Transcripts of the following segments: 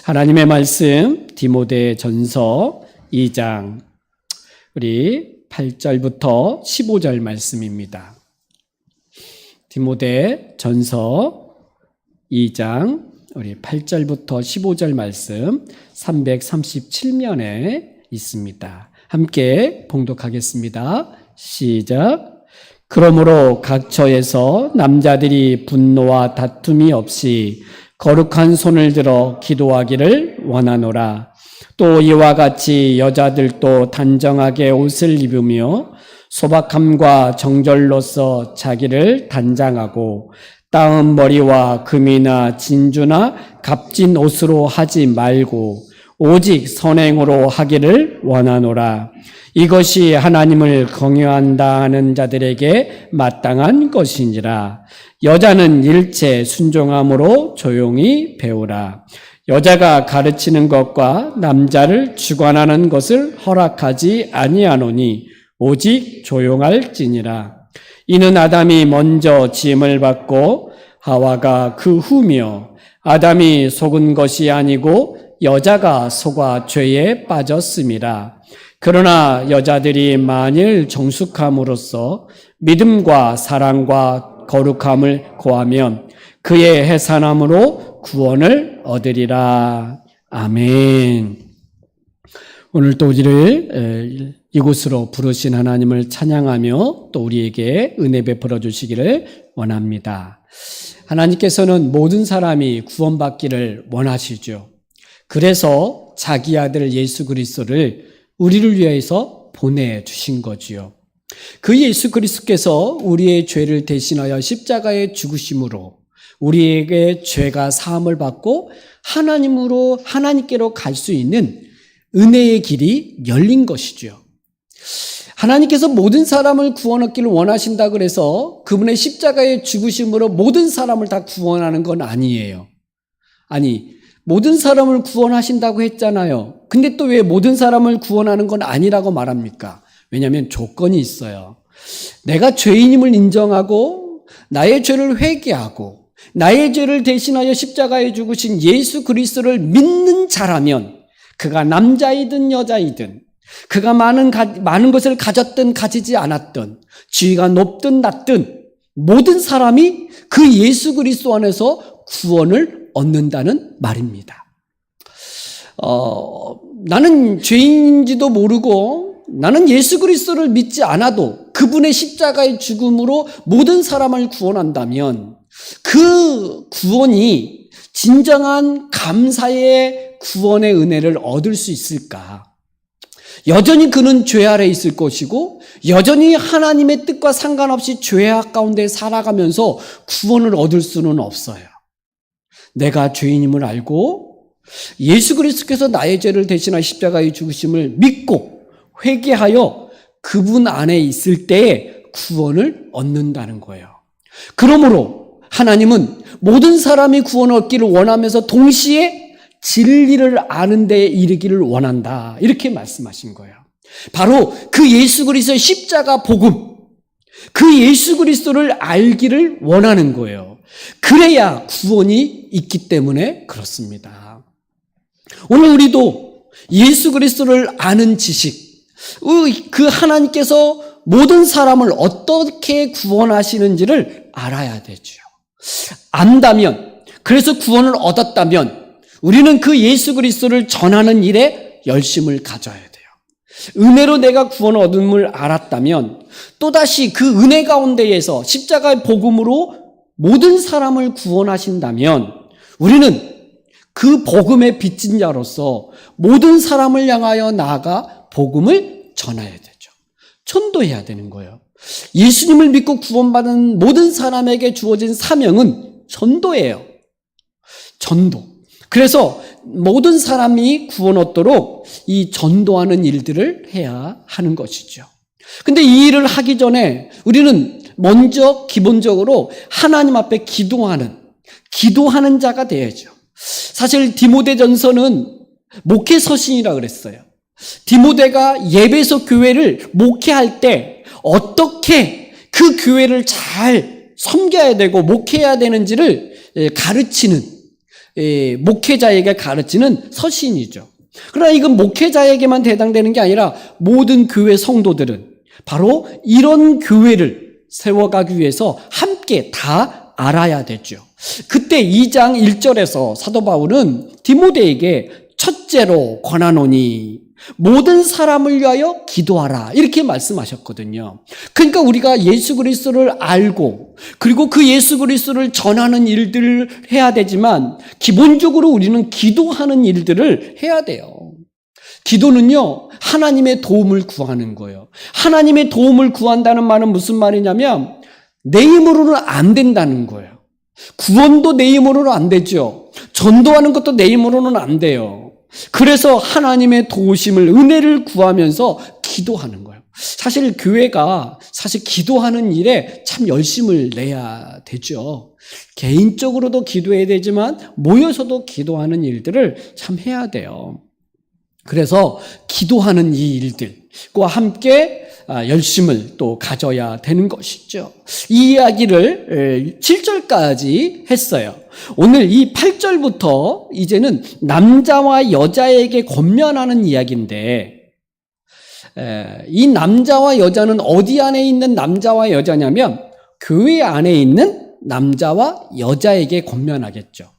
하나님의 말씀 디모데전서 2장 우리 8절부터 15절 말씀입니다. 디모데전서 2장 우리 8절부터 15절 말씀 337면에 있습니다. 함께 봉독하겠습니다. 시작. 그러므로 각 처에서 남자들이 분노와 다툼이 없이 거룩한 손을 들어 기도하기를 원하노라. 또 이와 같이 여자들도 단정하게 옷을 입으며 소박함과 정절로서 자기를 단장하고 따은 머리와 금이나 진주나 값진 옷으로 하지 말고 오직 선행으로 하기를 원하노라. 이것이 하나님을 경외한다 하는 자들에게 마땅한 것이니라. 여자는 일체 순종함으로 조용히 배우라. 여자가 가르치는 것과 남자를 주관하는 것을 허락하지 아니하노니 오직 조용할지니라. 이는 아담이 먼저 지음을 받고 하와가 그 후며 아담이 속은 것이 아니고 여자가 속아 죄에 빠졌음이라. 그러나 여자들이 만일 정숙함으로써 믿음과 사랑과 거룩함을 고하면 그의 해산함으로 구원을 얻으리라. 아멘. 오늘 또 우리를 이곳으로 부르신 하나님을 찬양하며 또 우리에게 은혜 베풀어 주시기를 원합니다. 하나님께서는 모든 사람이 구원받기를 원하시죠. 그래서 자기 아들 예수 그리스도를 우리를 위해서 보내주신 거지요. 그 예수 그리스도께서 우리의 죄를 대신하여 십자가에 죽으심으로 우리에게 죄가 사함을 받고 하나님께로 갈 수 있는 은혜의 길이 열린 것이죠. 하나님께서 모든 사람을 구원하기를 원하신다 그래서 그분의 십자가의 죽으심으로 모든 사람을 다 구원하는 건 아니에요. 아니, 모든 사람을 구원하신다고 했잖아요. 근데 또 왜 모든 사람을 구원하는 건 아니라고 말합니까? 왜냐하면 조건이 있어요. 내가 죄인임을 인정하고 나의 죄를 회개하고 나의 죄를 대신하여 십자가에 죽으신 예수 그리스도를 믿는 자라면 그가 남자이든 여자이든 그가 많은 것을 가졌든 가지지 않았든 지위가 높든 낮든 모든 사람이 그 예수 그리스도 안에서 구원을 얻는다는 말입니다. 나는 죄인인지도 모르고 나는 예수 그리스도를 믿지 않아도 그분의 십자가의 죽음으로 모든 사람을 구원한다면 그 구원이 진정한 감사의 구원의 은혜를 얻을 수 있을까? 여전히 그는 죄 아래 있을 것이고 여전히 하나님의 뜻과 상관없이 죄악 가운데 살아가면서 구원을 얻을 수는 없어요. 내가 죄인임을 알고 예수 그리스도께서 나의 죄를 대신하여 십자가에 죽으심을 믿고 회개하여 그분 안에 있을 때에 구원을 얻는다는 거예요. 그러므로 하나님은 모든 사람이 구원을 얻기를 원하면서 동시에 진리를 아는 데에 이르기를 원한다. 이렇게 말씀하신 거예요. 바로 그 예수 그리스도의 십자가 복음, 그 예수 그리스도를 알기를 원하는 거예요. 그래야 구원이 있기 때문에 그렇습니다. 오늘 우리도 예수 그리스도를 아는 지식, 그 하나님께서 모든 사람을 어떻게 구원하시는지를 알아야 되죠. 안다면, 그래서 구원을 얻었다면 우리는 그 예수 그리스도를 전하는 일에 열심을 가져야 돼요. 은혜로 내가 구원을 얻음을 알았다면 또다시 그 은혜 가운데에서 십자가의 복음으로 모든 사람을 구원하신다면 우리는 그 복음의 빚진 자로서 모든 사람을 향하여 나아가 복음을 전해야 되죠. 전도해야 되는 거예요. 예수님을 믿고 구원받은 모든 사람에게 주어진 사명은 전도예요. 전도. 그래서 모든 사람이 구원 얻도록 이 전도하는 일들을 해야 하는 것이죠. 근데 이 일을 하기 전에 우리는 먼저 기본적으로 하나님 앞에 기도하는 자가 돼야죠. 사실 디모데전서는 목회 서신이라 그랬어요. 디모데가 예배소 교회를 목회할 때 어떻게 그 교회를 잘 섬겨야 되고 목회해야 되는지를 가르치는 목회자에게 가르치는 서신이죠. 그러나 이건 목회자에게만 해당되는 게 아니라 모든 교회 성도들은 바로 이런 교회를 세워가기 위해서 함께 다 알아야 되죠. 그때 2장 1절에서 사도 바울은 디모데에게 첫째로 권하노니 모든 사람을 위하여 기도하라 이렇게 말씀하셨거든요. 그러니까 우리가 예수 그리스도를 알고 그리고 그 예수 그리스도를 전하는 일들을 해야 되지만 기본적으로 우리는 기도하는 일들을 해야 돼요. 기도는요, 하나님의 도움을 구하는 거예요. 하나님의 도움을 구한다는 말은 무슨 말이냐면 내 힘으로는 안 된다는 거예요. 구원도 내 힘으로는 안 되죠. 전도하는 것도 내 힘으로는 안 돼요. 그래서 하나님의 도우심을, 은혜를 구하면서 기도하는 거예요. 사실 교회가 기도하는 일에 참 열심을 내야 되죠. 개인적으로도 기도해야 되지만 모여서도 기도하는 일들을 참 해야 돼요. 그래서 기도하는 이 일들과 함께 열심을 또 가져야 되는 것이죠. 이 이야기를 7절까지 했어요. 오늘 이 8절부터 이제는 남자와 여자에게 권면하는 이야기인데, 이 남자와 여자는 어디 안에 있는 남자와 여자냐면 교회 안에 있는 남자와 여자에게 권면하겠죠.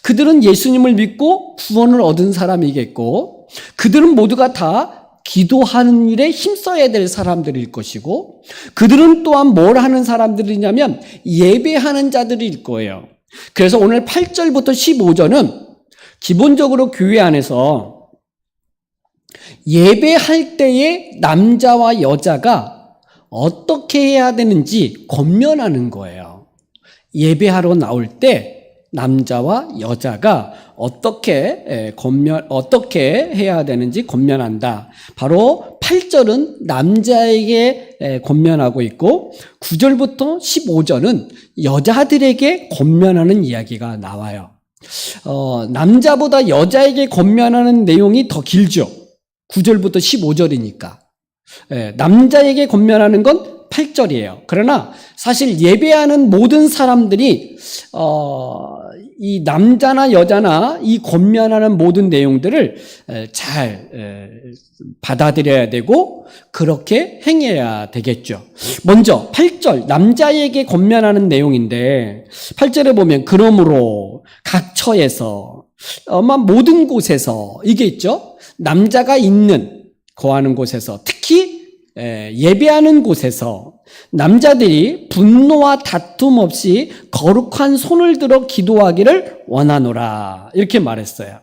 그들은 예수님을 믿고 구원을 얻은 사람이겠고, 그들은 모두가 다 기도하는 일에 힘써야 될 사람들일 것이고, 그들은 또한 뭘 하는 사람들이냐면 예배하는 자들일 거예요. 그래서 오늘 8절부터 15절은 기본적으로 교회 안에서 예배할 때에 남자와 여자가 어떻게 해야 되는지 권면하는 거예요. 예배하러 나올 때 남자와 여자가 어떻게 해야 되는지 권면한다. 바로 8절은 남자에게 권면하고 있고 9절부터 15절은 여자들에게 권면하는 이야기가 나와요. 남자보다 여자에게 권면하는 내용이 더 길죠. 9절부터 15절이니까. 남자에게 권면하는 건 8절이에요. 그러나 사실 예배하는 모든 사람들이 이 남자나 여자나 이 권면하는 모든 내용들을 잘 받아들여야 되고 그렇게 행해야 되겠죠. 먼저 8절 남자에게 권면하는 내용인데 8절에 보면 그러므로 각 처에서 모든 곳에서 이게 있죠. 남자가 있는 거하는 곳에서 특히 예배하는 곳에서 남자들이 분노와 다툼 없이 거룩한 손을 들어 기도하기를 원하노라 이렇게 말했어요.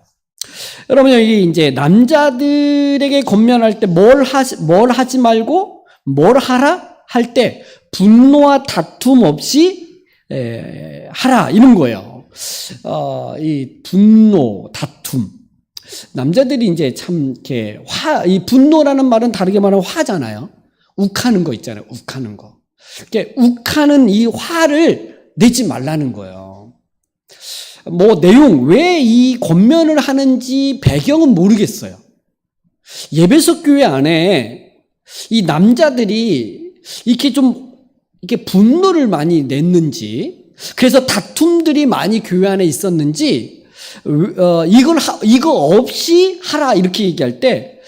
여러분 여기 이제 남자들에게 권면할 때 뭘 하지 말고 뭘 하라 할 때 분노와 다툼 없이 하라 이런 거예요. 이 분노, 다툼. 남자들이 이제 참 이렇게 이 분노라는 말은 다르게 말하면 화잖아요. 욱하는 거 있잖아요. 욱하는 거. 이렇게 욱하는 이 화를 내지 말라는 거예요. 내용, 왜 이 권면을 하는지 배경은 모르겠어요. 예배석 교회 안에 이 남자들이 이렇게 분노를 많이 냈는지, 그래서 다툼들이 많이 교회 안에 있었는지, 이거 없이 하라 이렇게 얘기할 때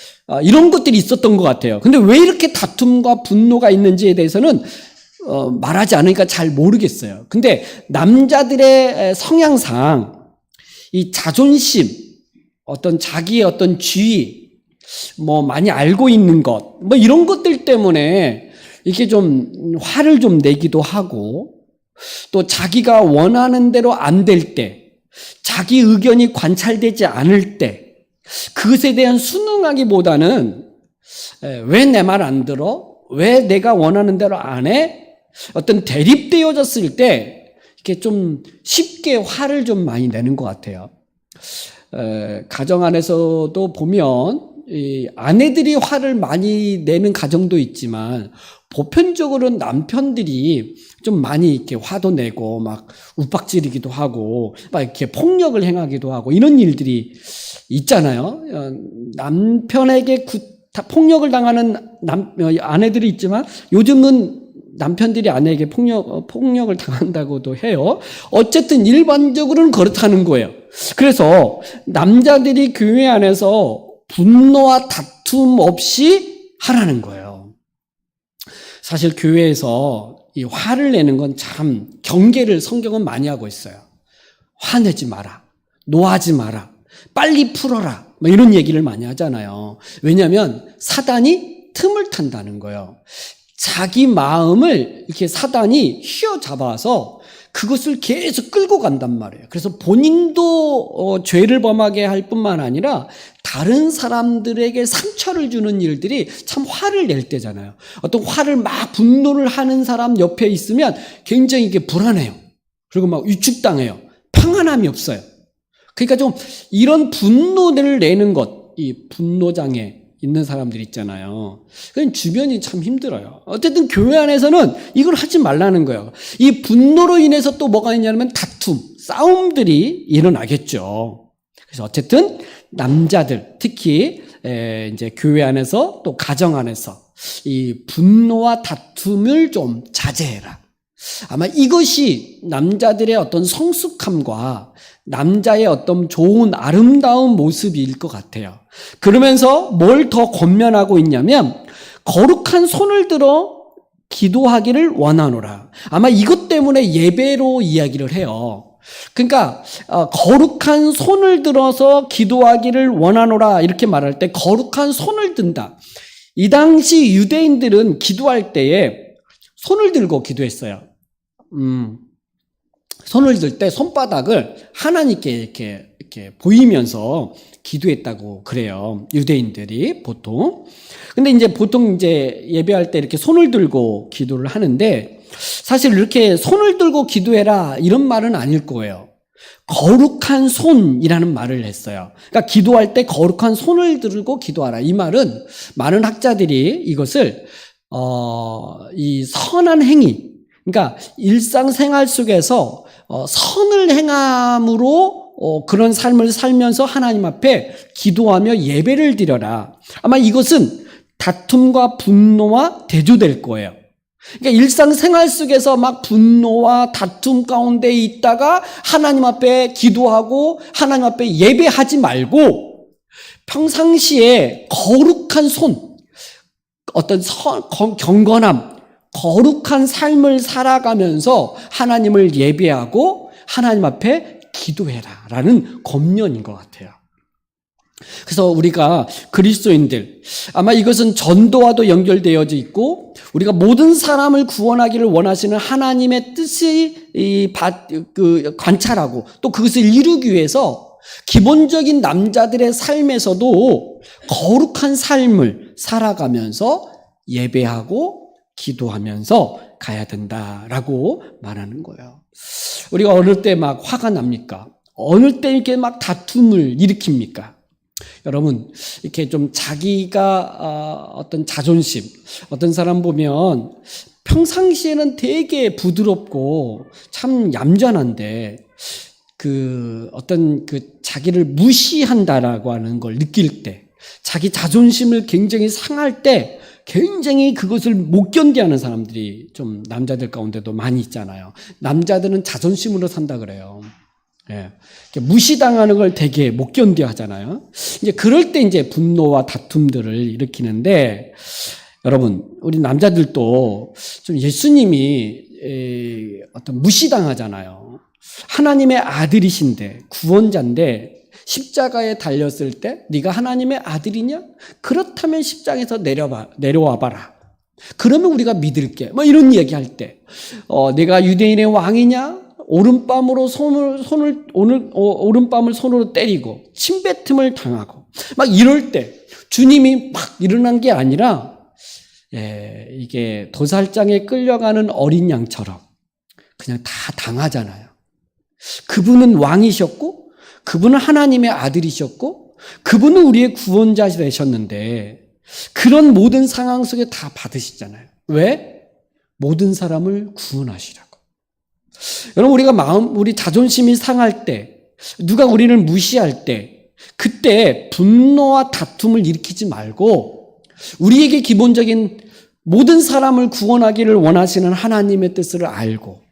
이런 것들이 있었던 것 같아요. 근데 왜 이렇게 다툼과 분노가 있는지에 대해서는 말하지 않으니까 잘 모르겠어요. 근데 남자들의 성향상 이 자존심, 자기의 어떤 지위, 많이 알고 있는 것, 이런 것들 때문에 이렇게 좀 화를 좀 내기도 하고, 또 자기가 원하는 대로 안 될 때, 자기 의견이 관찰되지 않을 때 그것에 대한 순응하기보다는 왜 내 말 안 들어? 왜 내가 원하는 대로 안 해? 어떤 대립되어졌을 때 이렇게 좀 쉽게 화를 좀 많이 내는 것 같아요. 가정 안에서도 보면 이 아내들이 화를 많이 내는 가정도 있지만 보편적으로는 남편들이 좀 많이 이렇게 화도 내고 막 윽박지르기도 하고 막 이렇게 폭력을 행하기도 하고 이런 일들이 있잖아요. 남편에게 폭력을 당하는 아내들이 있지만 요즘은 남편들이 아내에게 폭력을 당한다고도 해요. 어쨌든 일반적으로는 그렇다는 거예요. 그래서 남자들이 교회 안에서 분노와 다툼 없이 하라는 거예요. 사실 교회에서 이 화를 내는 건 참 경계를 성경은 많이 하고 있어요. 화내지 마라. 노하지 마라. 빨리 풀어라. 뭐 이런 얘기를 많이 하잖아요. 왜냐하면 사단이 틈을 탄다는 거예요. 자기 마음을 이렇게 사단이 휘어잡아서 그것을 계속 끌고 간단 말이에요. 그래서 본인도 죄를 범하게 할 뿐만 아니라 다른 사람들에게 상처를 주는 일들이 참 화를 낼 때잖아요. 어떤 화를 막 분노를 하는 사람 옆에 있으면 굉장히 이게 불안해요. 그리고 막 위축당해요. 평안함이 없어요. 그러니까 좀 이런 분노를 내는 것, 이 분노장애 있는 사람들 있잖아요. 그건 주변이 참 힘들어요. 어쨌든 교회 안에서는 이걸 하지 말라는 거예요. 이 분노로 인해서 또 뭐가 있냐면 다툼, 싸움들이 일어나겠죠. 그래서 어쨌든 남자들, 특히 이제 교회 안에서 또 가정 안에서 이 분노와 다툼을 좀 자제해라. 아마 이것이 남자들의 어떤 성숙함과 남자의 어떤 좋은 아름다운 모습일 것 같아요. 그러면서 뭘 더 권면하고 있냐면 거룩한 손을 들어 기도하기를 원하노라. 아마 이것 때문에 예배로 이야기를 해요. 그러니까 거룩한 손을 들어서 기도하기를 원하노라 이렇게 말할 때 거룩한 손을 든다. 이 당시 유대인들은 기도할 때에 손을 들고 기도했어요. 손을 들 때 손바닥을 하나님께 이렇게 보이면서 기도했다고 그래요. 유대인들이 보통. 근데 이제 보통 이제 예배할 때 이렇게 손을 들고 기도를 하는데 사실 이렇게 손을 들고 기도해라 이런 말은 아닐 거예요. 거룩한 손이라는 말을 했어요. 그러니까 기도할 때 거룩한 손을 들고 기도하라. 이 말은 많은 학자들이 이것을 이 선한 행위, 그러니까 일상생활 속에서 선을 행함으로 그런 삶을 살면서 하나님 앞에 기도하며 예배를 드려라. 아마 이것은 다툼과 분노와 대조될 거예요. 그러니까 일상생활 속에서 막 분노와 다툼 가운데 있다가 하나님 앞에 기도하고 하나님 앞에 예배하지 말고 평상시에 거룩한 손, 어떤 경건함, 거룩한 삶을 살아가면서 하나님을 예배하고 하나님 앞에 기도해라라는 권면인 것 같아요. 그래서 우리가 그리스도인들, 아마 이것은 전도와도 연결되어져 있고 우리가 모든 사람을 구원하기를 원하시는 하나님의 뜻이 관찰하고 또 그것을 이루기 위해서 기본적인 남자들의 삶에서도 거룩한 삶을 살아가면서 예배하고 기도하면서 가야 된다라고 말하는 거예요. 우리가 어느 때 막 화가 납니까? 어느 때 이렇게 막 다툼을 일으킵니까? 여러분, 이렇게 좀 자기가 어떤 자존심, 어떤 사람 보면 평상시에는 되게 부드럽고 참 얌전한데 어떤 자기를 무시한다라고 하는 걸 느낄 때, 자기 자존심을 굉장히 상할 때 굉장히 그것을 못 견디하는 사람들이 좀 남자들 가운데도 많이 있잖아요. 남자들은 자존심으로 산다 그래요. 예. 무시당하는 걸 되게 못 견뎌 하잖아요. 이제 그럴 때 이제 분노와 다툼들을 일으키는데 여러분, 우리 남자들도 좀 예수님이 어떤 무시당하잖아요. 하나님의 아들이신데 구원자인데 십자가에 달렸을 때 네가 하나님의 아들이냐? 그렇다면 십자가에서 내려와 봐라. 그러면 우리가 믿을게. 뭐 이런 얘기할 때 내가 유대인의 왕이냐? 오른뺨을 손으로 때리고 침뱉음을 당하고 막 이럴 때 주님이 막 일어난 게 아니라 이게 도살장에 끌려가는 어린 양처럼 그냥 다 당하잖아요. 그분은 왕이셨고 그분은 하나님의 아들이셨고 그분은 우리의 구원자 되셨는데 그런 모든 상황 속에 다 받으시잖아요. 왜? 모든 사람을 구원하시라고. 여러분, 우리 자존심이 상할 때, 누가 우리를 무시할 때, 그때 분노와 다툼을 일으키지 말고 우리에게 기본적인 모든 사람을 구원하기를 원하시는 하나님의 뜻을 알고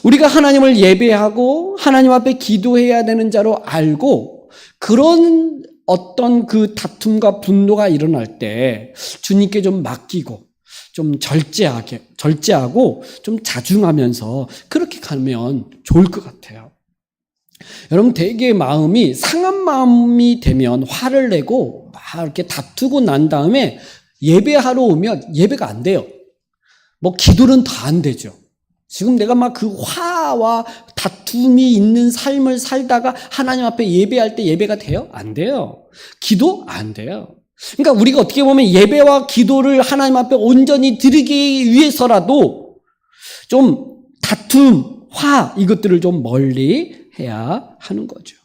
우리가 하나님을 예배하고 하나님 앞에 기도해야 되는 자로 알고 그런 어떤 그 다툼과 분노가 일어날 때 주님께 좀 맡기고 좀 절제하고 좀 자중하면서 그렇게 가면 좋을 것 같아요. 여러분, 되게 마음이 상한 마음이 되면 화를 내고 막 이렇게 다투고 난 다음에 예배하러 오면 예배가 안 돼요. 뭐 기도는 다 안 되죠. 지금 내가 막 그 화와 다툼이 있는 삶을 살다가 하나님 앞에 예배할 때 예배가 돼요? 안 돼요. 기도 안 돼요. 그러니까 우리가 어떻게 보면 예배와 기도를 하나님 앞에 온전히 드리기 위해서라도 좀 다툼, 화 이것들을 좀 멀리 해야 하는 거죠.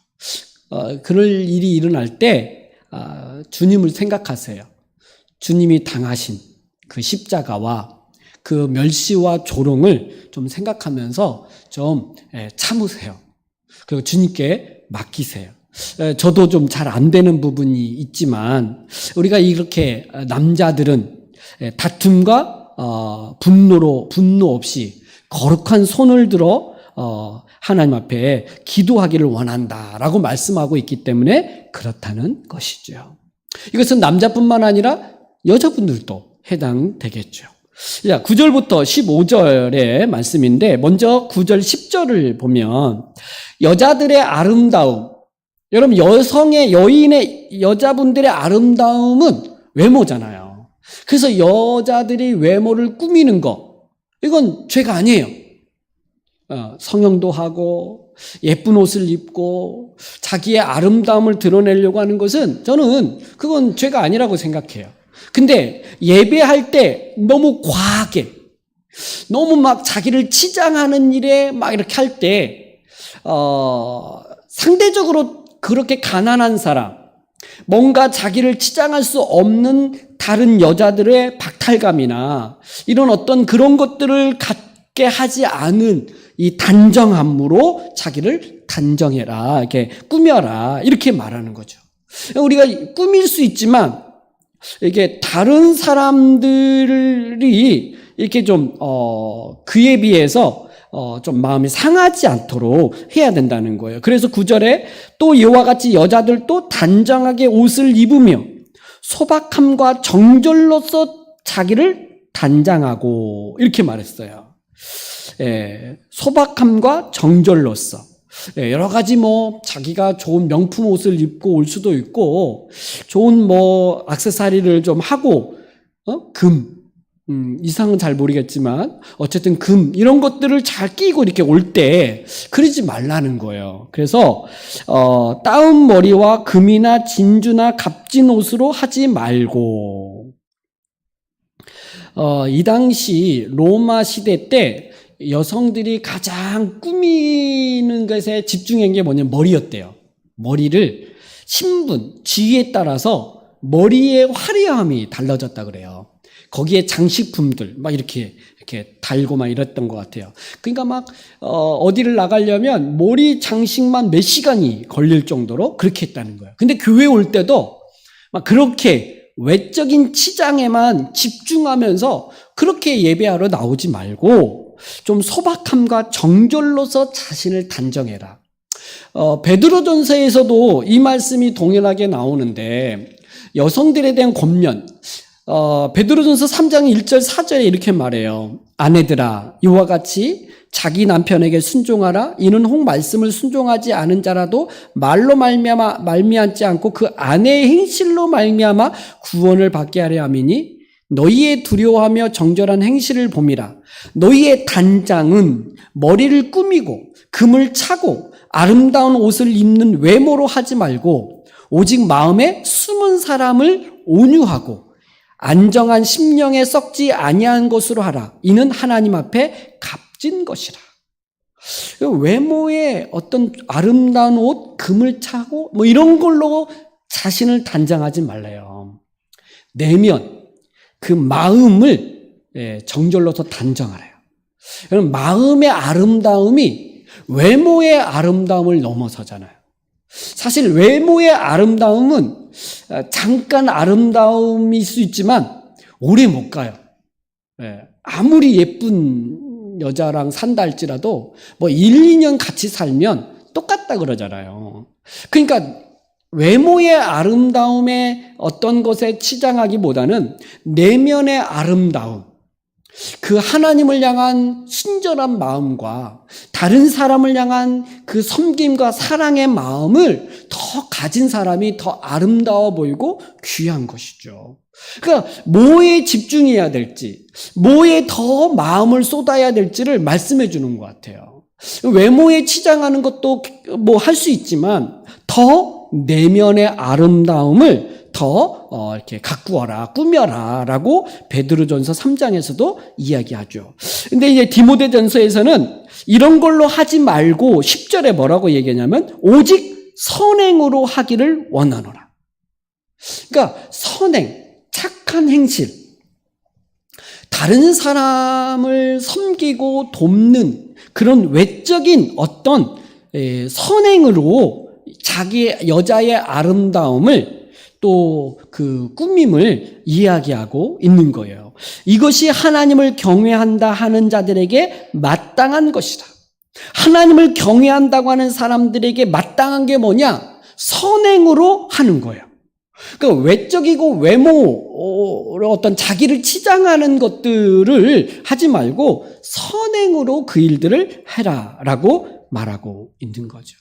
그럴 일이 일어날 때 주님을 생각하세요. 주님이 당하신 그 십자가와 그 멸시와 조롱을 좀 생각하면서 좀 참으세요. 그리고 주님께 맡기세요. 저도 좀 잘 안 되는 부분이 있지만 우리가 이렇게 남자들은 다툼과 분노 없이 거룩한 손을 들어 하나님 앞에 기도하기를 원한다라고 말씀하고 있기 때문에 그렇다는 것이죠. 이것은 남자뿐만 아니라 여자분들도 해당되겠죠. 자, 9절부터 15절의 말씀인데 먼저 9절 10절을 보면 여자들의 아름다움, 여러분 여인의 여자분들의 아름다움은 외모잖아요. 그래서 여자들이 외모를 꾸미는 거 이건 죄가 아니에요. 성형도 하고 예쁜 옷을 입고 자기의 아름다움을 드러내려고 하는 것은 저는 그건 죄가 아니라고 생각해요. 근데 예배할 때 너무 과하게 너무 막 자기를 치장하는 일에 막 이렇게 할 때 상대적으로 그렇게 가난한 사람, 뭔가 자기를 치장할 수 없는 다른 여자들의 박탈감이나 이런 어떤 그런 것들을 갖게 하지 않은 이 단정함으로 자기를 단정해라, 이렇게 꾸며라, 이렇게 말하는 거죠. 우리가 꾸밀 수 있지만 이게 다른 사람들이 이렇게 좀 그에 비해서 좀 마음이 상하지 않도록 해야 된다는 거예요. 그래서 9절에 또 이와 같이 여자들도 단정하게 옷을 입으며 소박함과 정절로서 자기를 단장하고 이렇게 말했어요. 소박함과 정절로서 여러 가지 뭐 자기가 좋은 명품 옷을 입고 올 수도 있고 좋은 뭐 액세서리를 좀 하고 이상은 잘 모르겠지만 어쨌든 금 이런 것들을 잘 끼고 이렇게 올 때 그러지 말라는 거예요. 그래서 따은 머리와 금이나 진주나 값진 옷으로 하지 말고 이 당시 로마 시대 때 여성들이 가장 꾸미는 것에 집중한 게 뭐냐면 머리였대요. 머리를 신분, 지위에 따라서 머리의 화려함이 달라졌다 그래요. 거기에 장식품들 막 이렇게 달고 막 이랬던 것 같아요. 그러니까 막 어디를 나가려면 머리 장식만 몇 시간이 걸릴 정도로 그렇게 했다는 거예요. 근데 교회 올 때도 막 그렇게 외적인 치장에만 집중하면서 그렇게 예배하러 나오지 말고 좀 소박함과 정절로서 자신을 단정해라. 베드로전서에서도 이 말씀이 동일하게 나오는데 여성들에 대한 권면 베드로전서 3장 1절 4절에 이렇게 말해요. 아내들아 이와 같이 자기 남편에게 순종하라. 이는 혹 말씀을 순종하지 않은 자라도 말로 말미암지 않고 그 아내의 행실로 말미암아 구원을 받게 하려 함이니 너희의 두려워하며 정결한 행실을 봄이라. 너희의 단장은 머리를 꾸미고 금을 차고 아름다운 옷을 입는 외모로 하지 말고 오직 마음에 숨은 사람을 온유하고 안정한 심령에 썩지 아니한 것으로 하라. 이는 하나님 앞에 값진 것이라. 외모에 어떤 아름다운 옷, 금을 차고 뭐 이런 걸로 자신을 단정하지 말래요. 내면 그 마음을 정절로서 단정하래요. 여러분, 마음의 아름다움이 외모의 아름다움을 넘어서잖아요. 사실 외모의 아름다움은 잠깐 아름다움일 수 있지만 오래 못 가요. 아무리 예쁜 여자랑 산다 할지라도 뭐 1, 2년 같이 살면 똑같다 그러잖아요. 그러니까 외모의 아름다움에 어떤 것에 치장하기보다는 내면의 아름다움, 그 하나님을 향한 순전한 마음과 다른 사람을 향한 그 섬김과 사랑의 마음을 더 가진 사람이 더 아름다워 보이고 귀한 것이죠. 그러니까 뭐에 집중해야 될지, 뭐에 더 마음을 쏟아야 될지를 말씀해 주는 것 같아요. 외모에 치장하는 것도 뭐 할 수 있지만 더 내면의 아름다움을 더 이렇게 가꾸어라, 꾸며라 라고 베드로전서 3장에서도 이야기하죠. 근데 이제 디모데전서에서는 이런 걸로 하지 말고 10절에 뭐라고 얘기하냐면 오직 선행으로 하기를 원하노라. 그러니까 선행, 착한 행실, 다른 사람을 섬기고 돕는 그런 외적인 어떤 선행으로 자기 여자의 아름다움을 또 그 꾸밈을 이야기하고 있는 거예요. 이것이 하나님을 경외한다 하는 자들에게 마땅한 것이다. 하나님을 경외한다고 하는 사람들에게 마땅한 게 뭐냐? 선행으로 하는 거예요. 그러니까 외적이고 외모로 어떤 자기를 치장하는 것들을 하지 말고 선행으로 그 일들을 해라라고 말하고 있는 거죠.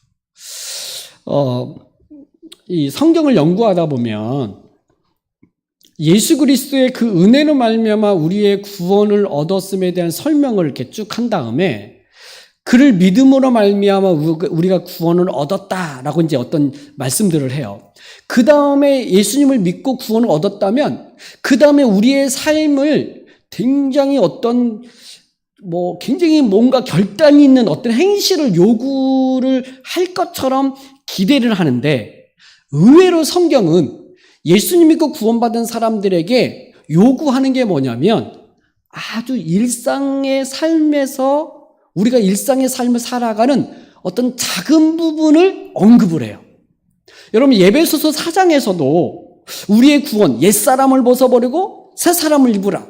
이 성경을 연구하다 보면 예수 그리스도의 그 은혜로 말미암아 우리의 구원을 얻었음에 대한 설명을 이렇게 쭉 한 다음에 그를 믿음으로 말미암아 우리가 구원을 얻었다라고 이제 어떤 말씀들을 해요. 그 다음에 예수님을 믿고 구원을 얻었다면 그 다음에 우리의 삶을 굉장히 어떤 굉장히 뭔가 결단이 있는 어떤 행실을 요구를 할 것처럼 기대를 하는데 의외로 성경은 예수님 믿고 구원받은 사람들에게 요구하는 게 뭐냐면 아주 일상의 삶에서 우리가 일상의 삶을 살아가는 어떤 작은 부분을 언급을 해요. 여러분 예배소서 4장에서도 우리의 구원, 옛사람을 벗어버리고 새 사람을 입으라.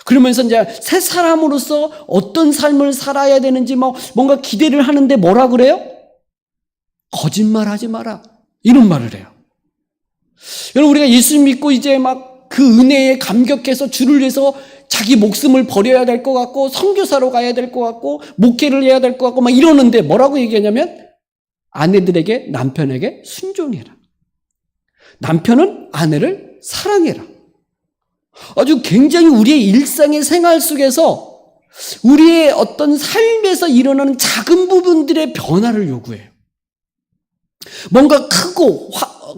그러면서 이제 새 사람으로서 어떤 삶을 살아야 되는지 뭔가 기대를 하는데 뭐라 그래요? 거짓말하지 마라. 이런 말을 해요. 여러분 우리가 예수 믿고 이제 그 은혜에 감격해서 주를 위해서 자기 목숨을 버려야 될 것 같고 선교사로 가야 될 것 같고 목회를 해야 될 것 같고 이러는데 뭐라고 얘기하냐면 아내들에게 남편에게 순종해라. 남편은 아내를 사랑해라. 아주 굉장히 우리의 일상의 생활 속에서 우리의 어떤 삶에서 일어나는 작은 부분들의 변화를 요구해요. 뭔가 크고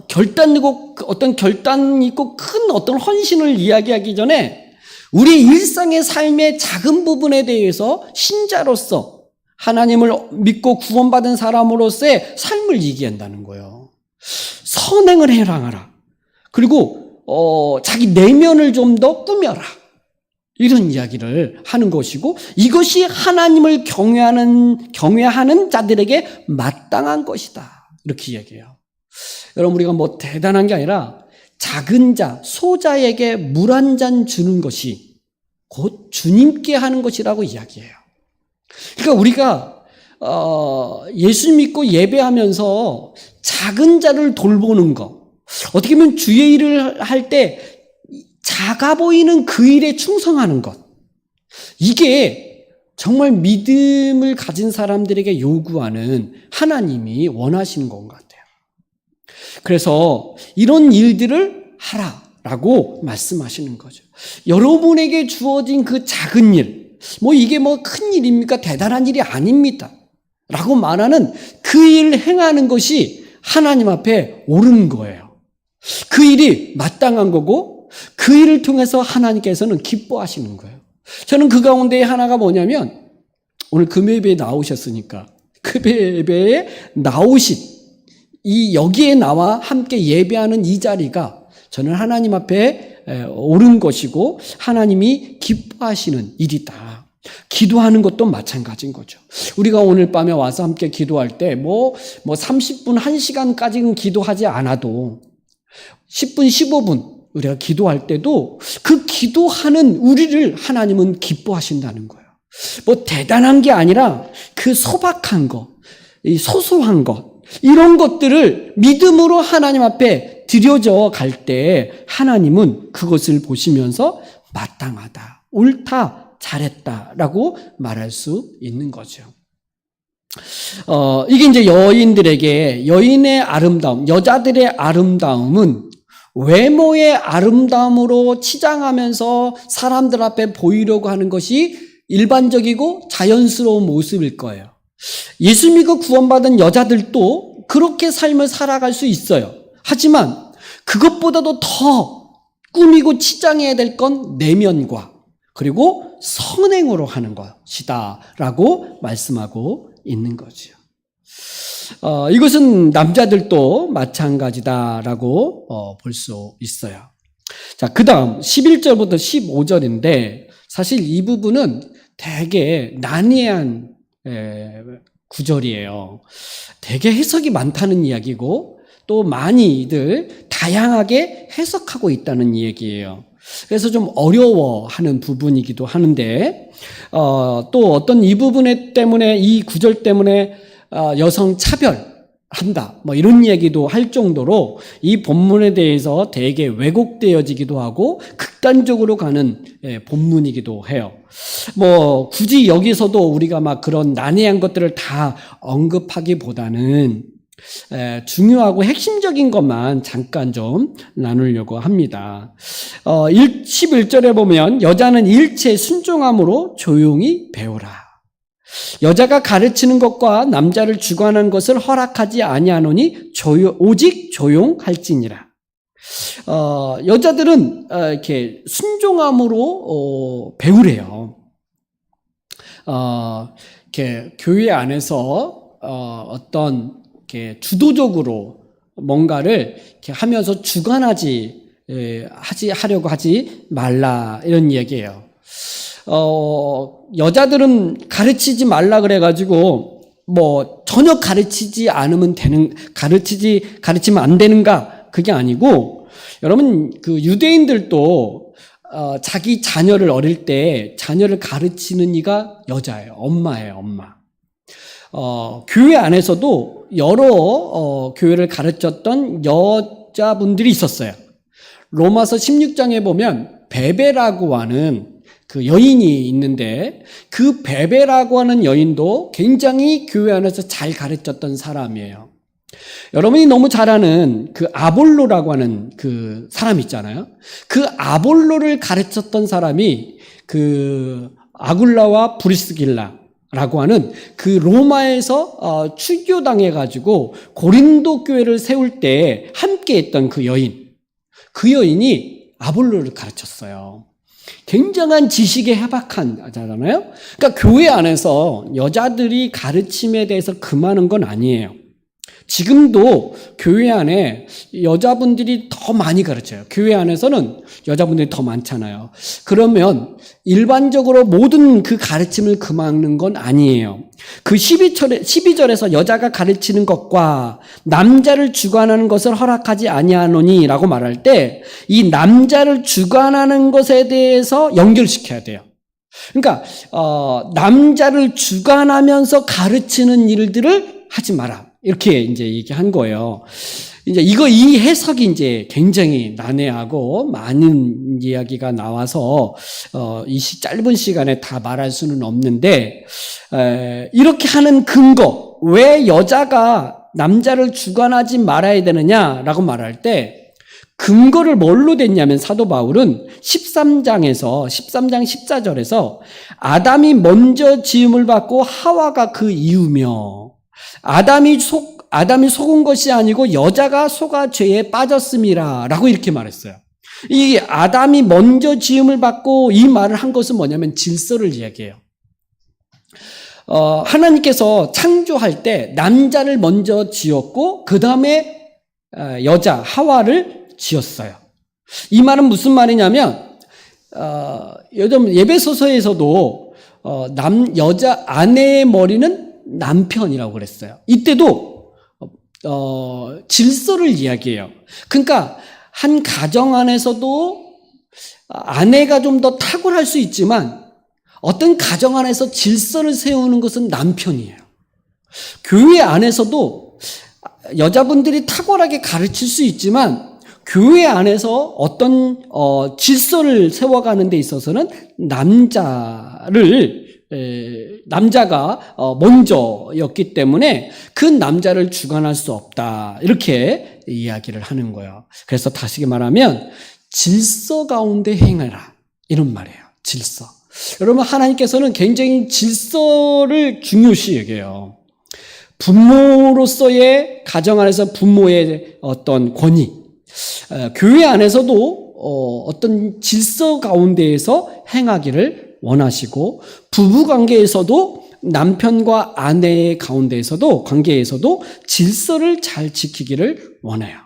결단이고 어떤 결단 있고 큰 어떤 헌신을 이야기하기 전에 우리 일상의 삶의 작은 부분에 대해서 신자로서 하나님을 믿고 구원받은 사람으로서의 삶을 얘기한다는 거예요. 선행을 해라. 그리고 자기 내면을 좀 더 꾸며라. 이런 이야기를 하는 것이고 이것이 하나님을 경외하는 자들에게 마땅한 것이다. 이렇게 이야기해요. 여러분 우리가 대단한 게 아니라 작은 자, 소자에게 물 한 잔 주는 것이 곧 주님께 하는 것이라고 이야기해요. 그러니까 우리가 예수 믿고 예배하면서 작은 자를 돌보는 것, 어떻게 보면 주의 일을 할 때 작아 보이는 그 일에 충성하는 것, 이게 정말 믿음을 가진 사람들에게 요구하는 하나님이 원하시는 것 같아요. 그래서 이런 일들을 하라라고 말씀하시는 거죠. 여러분에게 주어진 그 작은 일, 이게 큰 일입니까? 대단한 일이 아닙니다. 라고 말하는 그 일 행하는 것이 하나님 앞에 옳은 거예요. 그 일이 마땅한 거고 그 일을 통해서 하나님께서는 기뻐하시는 거예요. 저는 그 가운데 하나가 뭐냐면 오늘 금요예배에 나오셨으니까 금요예배에 나오신 여기에 나와 함께 예배하는 이 자리가 저는 하나님 앞에 옳은 것이고 하나님이 기뻐하시는 일이다. 기도하는 것도 마찬가지인 거죠. 우리가 오늘 밤에 와서 함께 기도할 때 30분, 1시간까지는 기도하지 않아도 10분, 15분 우리가 기도할 때도 그 기도하는 우리를 하나님은 기뻐하신다는 거예요. 뭐 대단한 게 아니라 그 소박한 것, 이 소소한 것, 이런 것들을 믿음으로 하나님 앞에 드려져 갈 때 하나님은 그것을 보시면서 마땅하다, 옳다, 잘했다라고 말할 수 있는 거죠. 이게 이제 여인들에게 여인의 아름다움, 여자들의 아름다움은 외모의 아름다움으로 치장하면서 사람들 앞에 보이려고 하는 것이 일반적이고 자연스러운 모습일 거예요. 예수 믿고 구원받은 여자들도 그렇게 삶을 살아갈 수 있어요. 하지만 그것보다도 더 꾸미고 치장해야 될 건 내면과 그리고 선행으로 하는 것이다 라고 말씀하고 있는 거죠. 이것은 남자들도 마찬가지다라고 볼 수 있어요. 자, 그 다음 11절부터 15절인데 사실 이 부분은 되게 난해한 구절이에요. 되게 해석이 많다는 이야기고 또 많이들 다양하게 해석하고 있다는 얘기예요. 그래서 좀 어려워하는 부분이기도 하는데 또 어떤 이 부분 때문에 이 구절 때문에 여성 차별한다 뭐 이런 얘기도 할 정도로 이 본문에 대해서 되게 왜곡되어지기도 하고 극단적으로 가는 본문이기도 해요. 뭐 굳이 여기서도 우리가 막 그런 난해한 것들을 다 언급하기보다는 중요하고 핵심적인 것만 잠깐 좀 나누려고 합니다. 11절에 보면 여자는 일체 순종함으로 조용히 배우라. 여자가 가르치는 것과 남자를 주관하는 것을 허락하지 아니하노니 오직 조용할지니라. 여자들은 이렇게 순종함으로 배우래요. 이렇게 교회 안에서 어떤 이렇게 주도적으로 뭔가를 이렇게 하면서 하려고 하지 말라 이런 얘기예요. 여자들은 가르치지 말라 그래가지고 뭐 전혀 가르치지면 안 되는가 그게 아니고 여러분 그 유대인들도 자기 자녀를 어릴 때 자녀를 가르치는 이가 여자예요. 엄마예요, 엄마. 교회 안에서도 여러 교회를 가르쳤던 여자분들이 있었어요. 로마서 16장에 보면 베베라고 하는 그 여인이 있는데 그 베베라고 하는 여인도 굉장히 교회 안에서 잘 가르쳤던 사람이에요. 여러분이 너무 잘 아는 그 아볼로라고 하는 그 사람 있잖아요. 그 아볼로를 가르쳤던 사람이 그 아굴라와 브리스길라라고 하는 그 로마에서 출교당해가지고 고린도 교회를 세울 때 함께했던 그 여인이 아볼로를 가르쳤어요. 굉장한 지식에 해박한 여자잖아요. 그러니까 교회 안에서 여자들이 가르침에 대해서 금하는 건 아니에요. 지금도 교회 안에 여자분들이 더 많이 가르쳐요. 교회 안에서는 여자분들이 더 많잖아요. 그러면 일반적으로 모든 그 가르침을 금하는 건 아니에요. 그 12절에서 여자가 가르치는 것과 남자를 주관하는 것을 허락하지 아니하노니 라고 말할 때 이 남자를 주관하는 것에 대해서 연결시켜야 돼요. 그러니까 남자를 주관하면서 가르치는 일들을 하지 마라. 이렇게 이제 얘기한 거예요. 이제 이 해석이 이제 굉장히 난해하고 많은 이야기가 나와서 이 짧은 시간에 다 말할 수는 없는데 이렇게 하는 근거, 왜 여자가 남자를 주관하지 말아야 되느냐라고 말할 때 근거를 뭘로 댔냐면 사도 바울은 13장 14절에서 아담이 먼저 지음을 받고 하와가 그 이유며 아담이 속은 것이 아니고 여자가 속아 죄에 빠졌음이라 라고 이렇게 말했어요. 이 아담이 먼저 지음을 받고 이 말을 한 것은 뭐냐면 질서를 이야기해요. 하나님께서 창조할 때 남자를 먼저 지었고 그 다음에 여자 하와를 지었어요. 이 말은 무슨 말이냐면 요즘 예배소서에서도 여자 아내의 머리는 남편이라고 그랬어요. 이때도 질서를 이야기해요. 그러니까 한 가정 안에서도 아내가 좀 더 탁월할 수 있지만 어떤 가정 안에서 질서를 세우는 것은 남편이에요. 교회 안에서도 여자분들이 탁월하게 가르칠 수 있지만 교회 안에서 어떤 질서를 세워가는 데 있어서는 남자가 먼저였기 때문에 그 남자를 주관할 수 없다. 이렇게 이야기를 하는 거예요. 그래서 다시 말하면 질서 가운데 행하라. 이런 말이에요. 질서. 여러분, 하나님께서는 굉장히 질서를 중요시 여겨요. 부모로서의 가정 안에서 부모의 어떤 권위, 교회 안에서도 어떤 질서 가운데에서 행하기를 원하시고, 부부 관계에서도 남편과 아내의 관계에서도 질서를 잘 지키기를 원해요.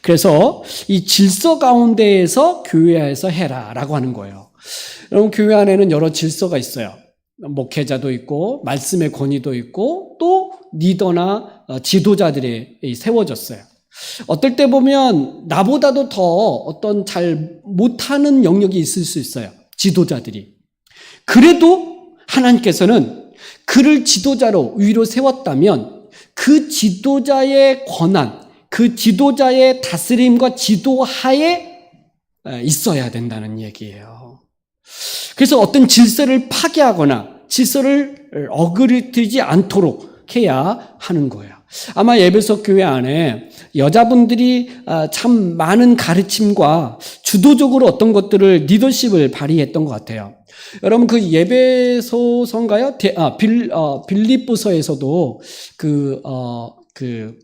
그래서 이 질서 가운데에서 교회에서 해라라고 하는 거예요. 여러분, 교회 안에는 여러 질서가 있어요. 목회자도 있고 말씀의 권위도 있고 또 리더나 지도자들이 세워졌어요. 어떨 때 보면 나보다도 더 어떤 잘 못하는 영역이 있을 수 있어요. 지도자들이. 그래도 하나님께서는 그를 지도자로 위로 세웠다면 그 지도자의 권한, 그 지도자의 다스림과 지도하에 있어야 된다는 얘기예요. 그래서 어떤 질서를 파괴하거나 질서를 어그러뜨리지 않도록 해야 하는 거예요. 아마 에베소 교회 안에 여자분들이 참 많은 가르침과 주도적으로 어떤 것들을 리더십을 발휘했던 것 같아요. 여러분, 그 에베소서인가요? 빌립보서에서도 그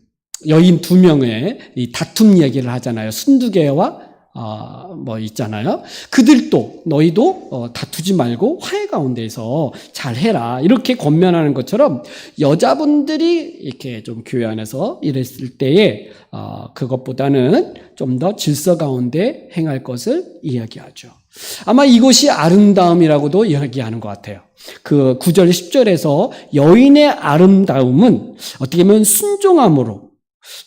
여인 두 명의 이 다툼 얘기를 하잖아요. 순두개와 있잖아요. 그들도 너희도 다투지 말고 화해 가운데서 잘 해라. 이렇게 권면하는 것처럼 여자분들이 이렇게 좀 교회 안에서 이랬을 때에 그것보다는 좀 더 질서 가운데 행할 것을 이야기하죠. 아마 이것이 아름다움이라고도 이야기하는 것 같아요. 그 9절 10절에서 여인의 아름다움은 어떻게 보면 순종함으로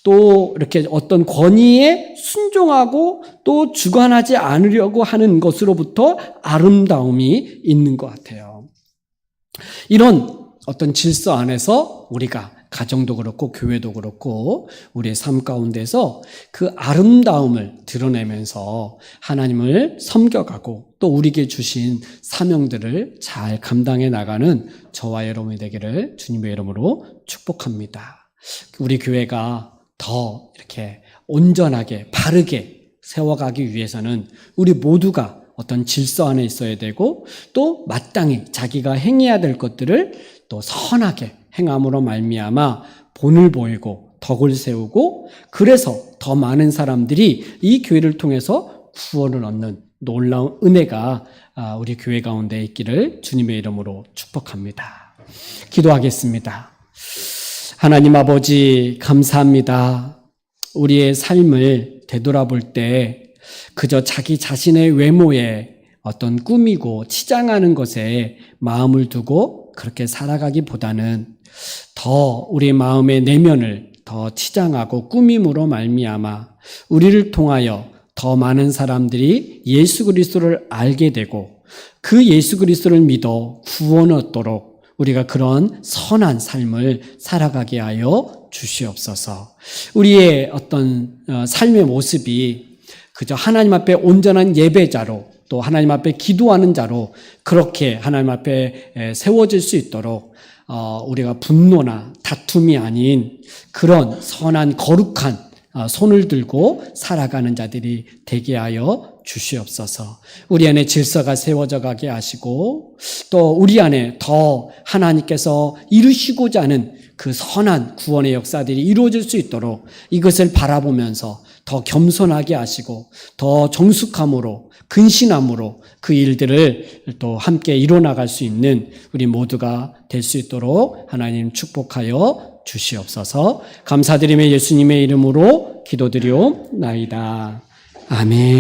또 이렇게 어떤 권위에 순종하고 또 주관하지 않으려고 하는 것으로부터 아름다움이 있는 것 같아요. 이런 어떤 질서 안에서 우리가 가정도 그렇고 교회도 그렇고 우리의 삶 가운데서 그 아름다움을 드러내면서 하나님을 섬겨가고 또 우리에게 주신 사명들을 잘 감당해 나가는 저와 여러분이 되기를 주님의 이름으로 축복합니다. 우리 교회가 더 이렇게 온전하게 바르게 세워가기 위해서는 우리 모두가 어떤 질서 안에 있어야 되고 또 마땅히 자기가 행해야 될 것들을 또 선하게 행함으로 말미암아 본을 보이고 덕을 세우고 그래서 더 많은 사람들이 이 교회를 통해서 구원을 얻는 놀라운 은혜가 우리 교회 가운데 있기를 주님의 이름으로 축복합니다. 기도하겠습니다. 하나님 아버지 감사합니다. 우리의 삶을 되돌아볼 때 그저 자기 자신의 외모에 어떤 꾸미고 치장하는 것에 마음을 두고 그렇게 살아가기보다는 더 우리 마음의 내면을 더 치장하고 꾸밈으로 말미암아 우리를 통하여 더 많은 사람들이 예수 그리스도를 알게 되고 그 예수 그리스도를 믿어 구원을 얻도록 우리가 그런 선한 삶을 살아가게 하여 주시옵소서. 우리의 어떤 삶의 모습이 그저 하나님 앞에 온전한 예배자로 또 하나님 앞에 기도하는 자로 그렇게 하나님 앞에 세워질 수 있도록 우리가 분노나 다툼이 아닌 그런 선한 거룩한 손을 들고 살아가는 자들이 되게 하여 주시옵소서. 우리 안에 질서가 세워져 가게 하시고 또 우리 안에 더 하나님께서 이루시고자 하는 그 선한 구원의 역사들이 이루어질 수 있도록 이것을 바라보면서 더 겸손하게 하시고 더 정숙함으로 근신함으로 그 일들을 또 함께 이뤄나갈 수 있는 우리 모두가 될 수 있도록 하나님 축복하여 주시옵소서. 감사드리며 예수님의 이름으로 기도드리옵나이다. 아멘.